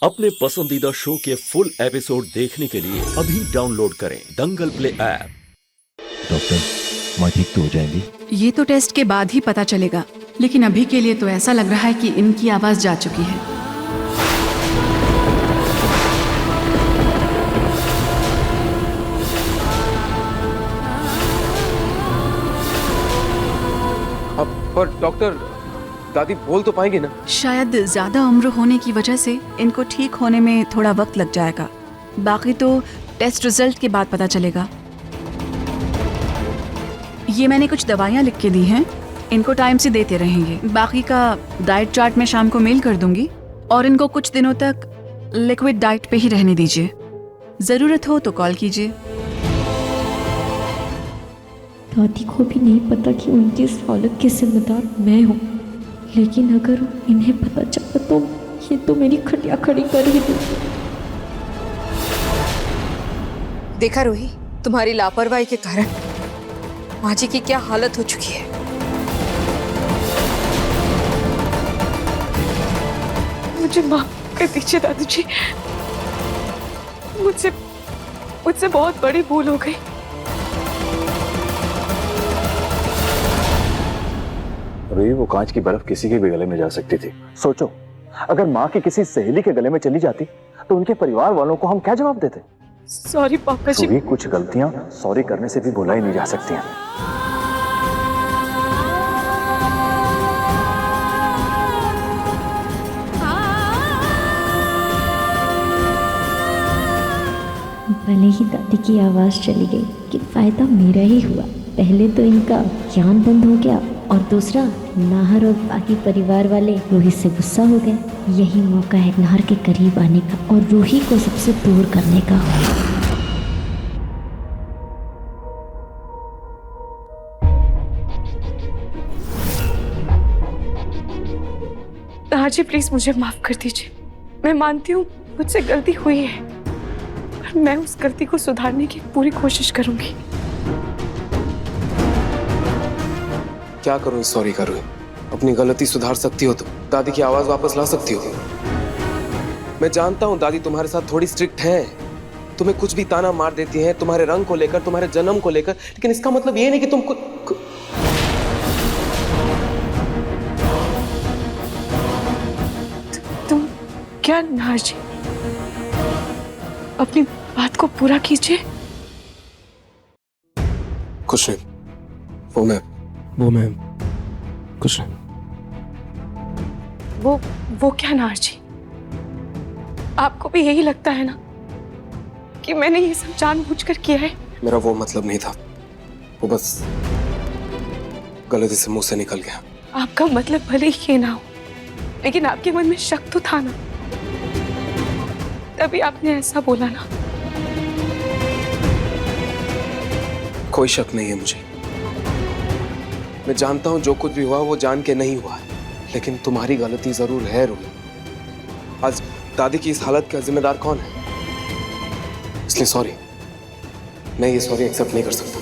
अपने पसंदीदा शो के फुल एपिसोड देखने के लिए अभी डाउनलोड करें दंगल प्ले ऐप। डॉक्टर, माँ ठीक तो हो जाएंगी? ये तो टेस्ट के बाद ही पता चलेगा, लेकिन अभी के लिए तो ऐसा लग रहा है कि इनकी आवाज जा चुकी है। अब पर डॉक्टर, दादी बोल तो पाएंगी ना? शायद ज्यादा उम्र होने की वजह से इनको ठीक होने में थोड़ा वक्त लग जाएगा। बाकी तो टेस्ट रिजल्ट के बाद पता चलेगा। ये मैंने कुछ दवाइयाँ लिख के दी हैं, इनको टाइम से देते रहेंगे। बाकी का डाइट चार्ट मैं शाम को मेल कर दूंगी और इनको कुछ दिनों तक लिक्विड डाइट पे ही रहने दीजिए। जरूरत हो तो कॉल कीजिए। दादी को भी नहीं पता कि उनकी इस हालत की जिम्मेदार मैं हूँ, लेकिन अगर इन्हें पता चला तो ये तो मेरी खटिया खड़ी कर ही दे। देखा रोही, तुम्हारी लापरवाही के कारण माँ जी की क्या हालत हो चुकी है। मुझे माफ कर दीजिए दादी जी, मुझसे बहुत बड़ी भूल हो गई। रोही, वो कांच की बर्फ किसी के भी गले में जा सकती थी। सोचो, अगर माँ की किसी सहेली के गले में चली जाती तो उनके परिवार वालों को हम क्या जवाब देते? सॉरी पापा जी। रोही, कुछ गलतियां सॉरी करने से भी भुलाई नहीं जा सकती हैं। भले ही दादी की आवाज़ चली गई, कि फायदा मेरा ही हुआ। पहले तो इनका ज्ञान बंद हो गया और दूसरा नाहर और बाकी परिवार वाले रूही से गुस्सा हो गए। यही मौका है नाहर के करीब आने का और रूही को सबसे दूर करने का। जी प्लीज मुझे माफ कर दीजिए। मैं मानती हूँ मुझसे गलती हुई है, पर मैं उस गलती को सुधारने की पूरी कोशिश करूंगी। क्या करूं इस सॉरी करूं? अपनी गलती सुधार सकती हो तो दादी की आवाज वापस ला सकती हो। मैं जानता हूं दादी तुम्हारे साथ थोड़ी स्ट्रिक्ट है, तुम्हें कुछ भी ताना मार देती हैं तुम्हारे रंग को लेकर, तुम्हारे जन्म को लेकर, लेकिन इसका मतलब ये नहीं कि तुम तुम क्या नाहर जी, अपनी बात को पूरा कीजिए। कुछ नहीं, वो मैं कुछ नहीं। वो क्या नाहर जी, आपको भी यही लगता है ना कि मैंने ये सब जानबूझकर किया है? मेरा वो मतलब नहीं था, वो बस गलती से मुंह से निकल गया। आपका मतलब भले ही ये ना हो, लेकिन आपके मन में शक तो था ना, तभी आपने ऐसा बोला ना। कोई शक नहीं है मुझे, मैं जानता हूं जो कुछ भी हुआ वो जान के नहीं हुआ है, लेकिन तुम्हारी गलती जरूर है रोही। आज दादी की इस हालत का जिम्मेदार कौन है? इसलिए सॉरी, मैं ये सॉरी एक्सेप्ट नहीं कर सकता।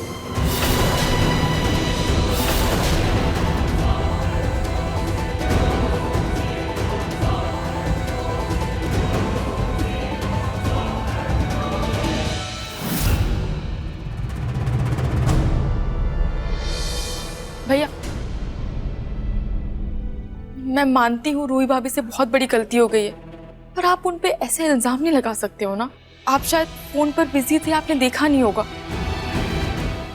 भैया, मैं मानती हूँ रूही भाभी से बहुत बड़ी गलती हो गई है, पर आप उन पे ऐसे इल्जाम नहीं लगा सकते हो ना। आप शायद फोन पर बिजी थे, आपने देखा नहीं होगा।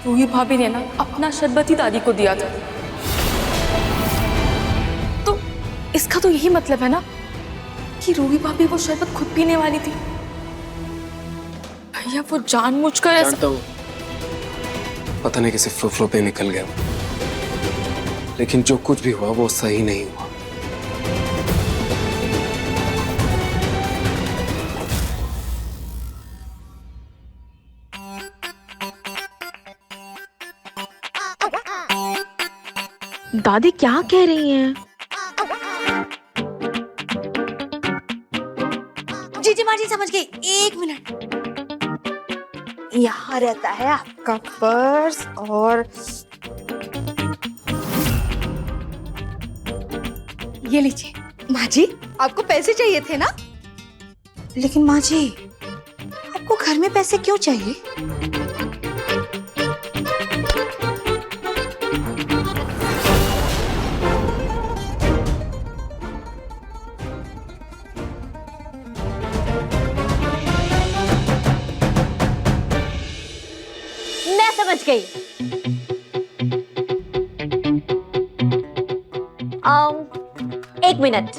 रूही भाभी ने ना अपना शरबत ही दादी को दिया था, तो इसका तो यही मतलब है ना कि रूही भाभी वो शरबत खुद पीने वाली थी। भैया, वो जानबूझकर ऐसा। जानता हूँ, पता नहीं कैसे फ्लो पे निकल गया, लेकिन जो कुछ भी हुआ वो सही नहीं हुआ। दादी क्या कह रही हैं? जी माँ जी, समझ गई। 1 मिनट। यहाँ रहता है आपका पर्स और ये लीजिए। माँ जी, आपको पैसे चाहिए थे ना? लेकिन माँ जी, आपको घर में पैसे क्यों चाहिए? मैं समझ गई। एक मिनट।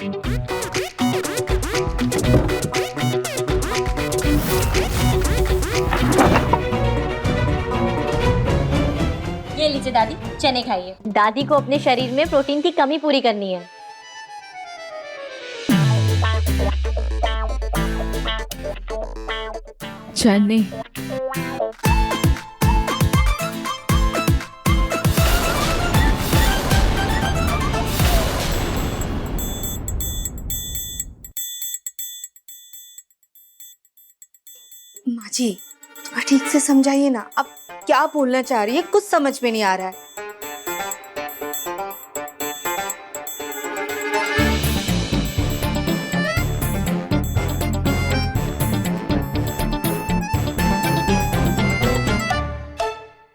ये लीजिए दादी, चने खाइए। दादी को अपने शरीर में प्रोटीन की कमी पूरी करनी है। चने। माँ जी, थोड़ा ठीक से समझाइए ना, आप क्या बोलना चाह रही है? कुछ समझ में नहीं आ रहा है।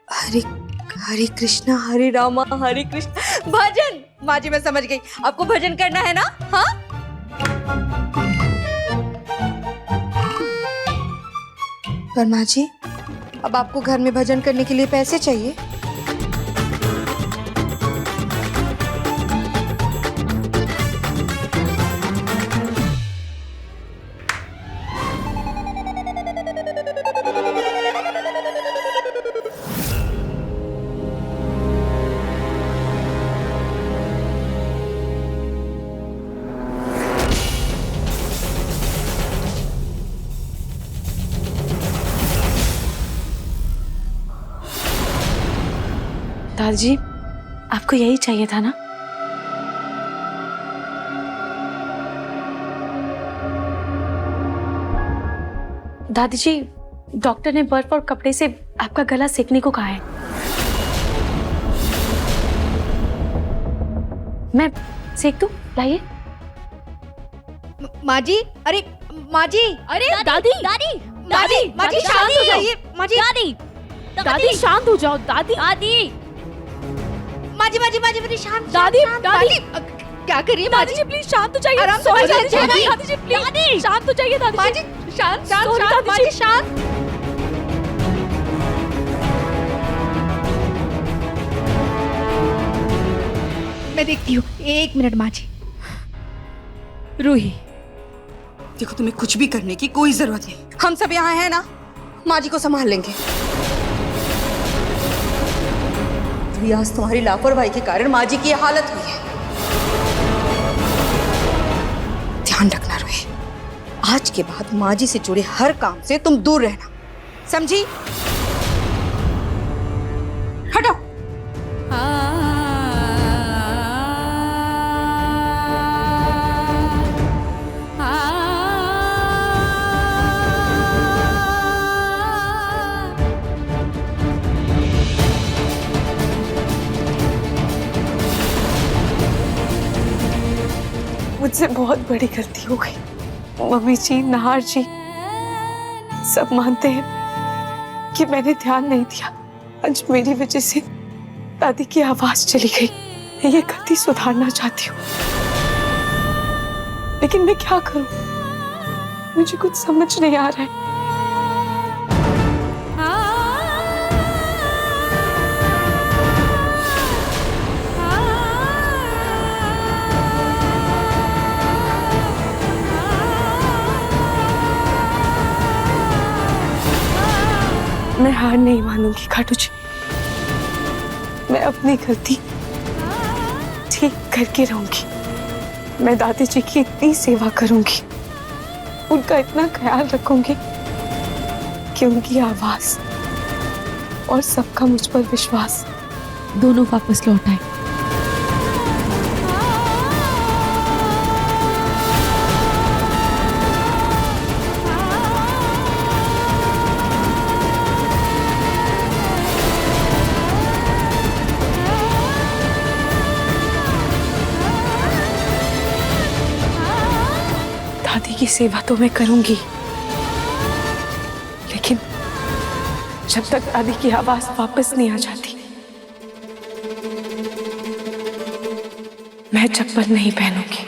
हरे हरे कृष्णा हरे रामा हरे कृष्ण भजन। माँ जी मैं समझ गई, आपको भजन करना है ना? हाँ, पर माँ जी अब आपको घर में भजन करने के लिए पैसे चाहिए। दादाजी, आपको यही चाहिए था ना? दादाजी, डॉक्टर ने बर्फ और कपड़े से आपका गला सेकने को कहा है। मैं सेक दूं? लाइए। माँ जी, अरे माँ जी, अरे दादी दादी दादी, माँ जी शांत हो जाइए। माँ जी, दादी दादी शांत हो जाओ। दादी दादी माँ जी, माँ जी, माँ जी, शांत। दादी शांत, दादी क्या कर रही है माँ जी? प्लीज शांत हो जाइए। आराम से बैठिए। दादी जी प्लीज शांत हो जाइए। दादी माँ जी शांत, शांत, शांत, माँ जी शांत। मैं देखती हूँ, एक मिनट माँ जी। रूही, देखो तुम्हें कुछ भी करने की कोई जरूरत नहीं, हम सब यहाँ हैं ना, माँ जी को संभाल लेंगे। आज तुम्हारी लापरवाही के कारण माँ जी की यह हालत हुई है। ध्यान रखना रोही, आज के बाद माँ जी से जुड़े हर काम से तुम दूर रहना, समझी? हटो। मुझसे बहुत बड़ी गलती हो गई। मम्मी जी, नाहर जी सब मानते हैं कि मैंने ध्यान नहीं दिया। आज मेरी वजह से दादी की आवाज चली गई। मैं ये गलती सुधारना चाहती हूँ, लेकिन मैं क्या करूं? मुझे कुछ समझ नहीं आ रहा है। मैं हार नहीं मानूंगी खाटू जी। मैं अपनी गलती ठीक करके रहूंगी। मैं दादी जी की इतनी सेवा करूंगी, उनका इतना ख्याल रखूंगी कि उनकी आवाज और सबका मुझ पर विश्वास दोनों वापस लौट आए। दादी की सेवा तो मैं करूंगी, लेकिन जब तक दादी की आवाज वापस नहीं आ जाती मैं चप्पल नहीं पहनूंगी।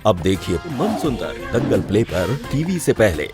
अब देखिए मन सुंदर दंगल प्ले पर टीवी से पहले।